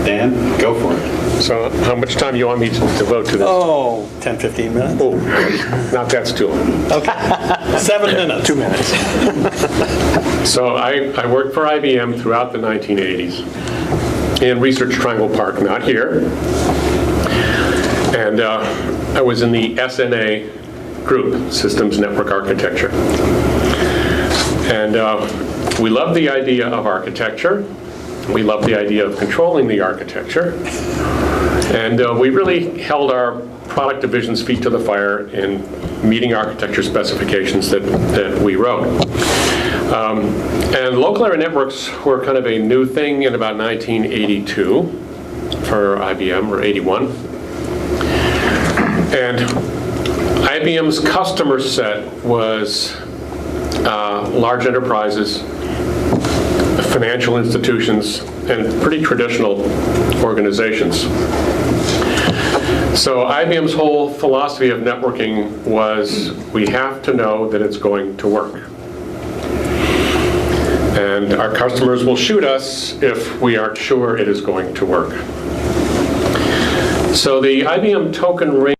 Dan, go for it. So how much time do you want me to devote to this? Oh, 10, 15 minutes? Oh, not that's too long. Okay. 7 minutes. 2 minutes. So I worked for IBM throughout the 1980s in Research Triangle Park, not here. And I was in the SNA group, Systems Network Architecture. And we loved the idea of architecture. We loved the idea of controlling the architecture. And we really held our product division's feet to the fire in meeting architecture specifications that we wrote. And local area networks were kind of a new thing in about 1982 for IBM, or 81. And IBM's customer set was large enterprises, financial institutions, and pretty traditional organizations. So IBM's whole philosophy of networking was, we have to know that it's going to work. And our customers will shoot us if we aren't sure it is going to work. So the IBM token ring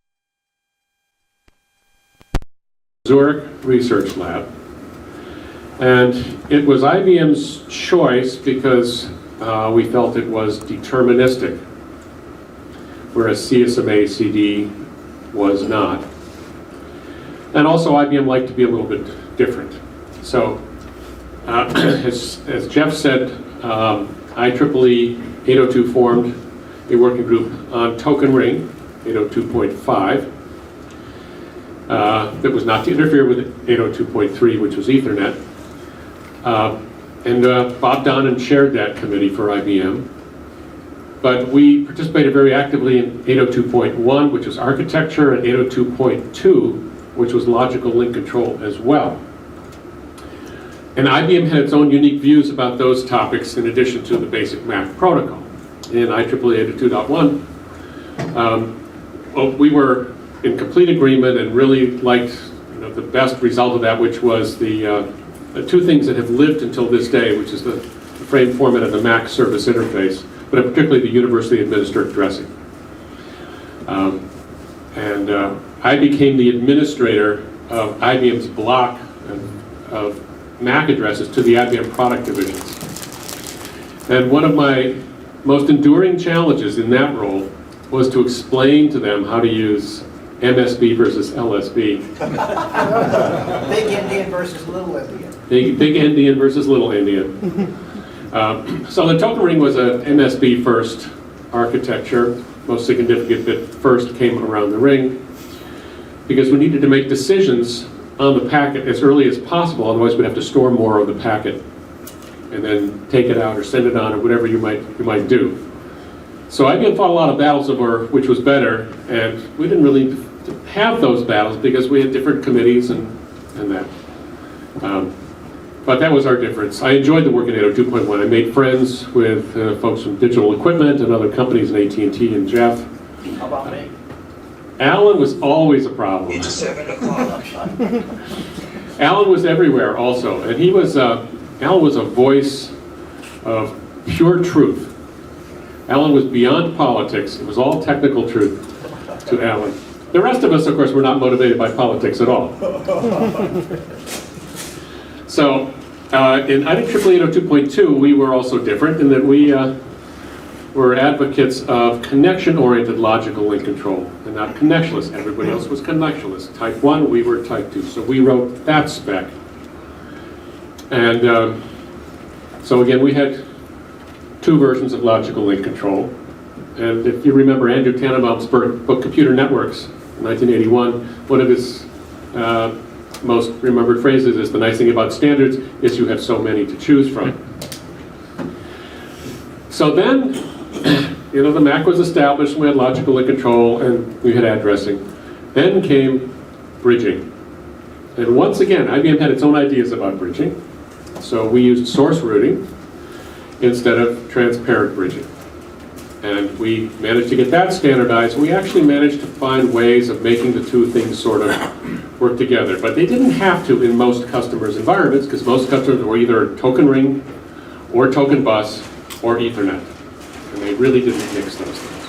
Zurich Research Lab. And it was IBM's choice because we felt it was deterministic, whereas CSMA CD was not. And also IBM liked to be a little bit different. So as Jeff said, IEEE 802 formed a working group on Token Ring 802.5 that was not to interfere with 802.3, which was Ethernet. And Bob Donnan chaired that committee for IBM. But we participated very actively in 802.1, which was architecture, and 802.2, which was logical link control as well. And IBM had its own unique views about those topics in addition to the basic MAC protocol. In IEEE 802.1, we were in complete agreement and really liked the best result of that, which was the two things that have lived until this day, which is the frame format of the MAC service interface, but particularly the universally administered addressing. I became the administrator of IBM's block of MAC addresses to the IBM product divisions. And one of my most enduring challenges in that role was to explain to them how to use MSB versus LSB. Big Indian versus little Indian. Big Indian versus little Indian. So the token ring was a MSB first architecture. Most significant bit first came around the ring because we needed to make decisions on the packet as early as possible, otherwise we'd have to store more of the packet and then take it out or send it on or whatever you might do. So IBM fought a lot of battles over which was better, and we didn't really have those battles because we had different committees and that. But that was our difference. I enjoyed the work in 802.1. I made friends with folks from Digital Equipment and other companies in AT&T and Jeff. How about me? Alan was always a problem. It's 7 o'clock. Alan was everywhere also, and Alan was a voice of pure truth. Alan was beyond politics. It was all technical truth to Alan. The rest of us, of course, were not motivated by politics at all. So in IEEE 802.2, we were also different in that we were advocates of connection-oriented logical link control and not connectionless. Everybody else was connectionless. Type 1, we were type 2. So we wrote that spec. And so again, we had two versions of logical link control. And if you remember Andrew Tannenbaum's book, Computer Networks, 1981, one of his most remembered phrases is, the nice thing about standards is you have so many to choose from. So then, the Mac was established, we had logical link control, and we had addressing. Then came bridging. And once again, IBM had its own ideas about bridging. So we used source routing instead of transparent bridging. And we managed to get that standardized. We actually managed to find ways of making the two things sort of work together. But they didn't have to in most customers' environments, because most customers were either token ring or token bus or Ethernet. And they really didn't mix those things.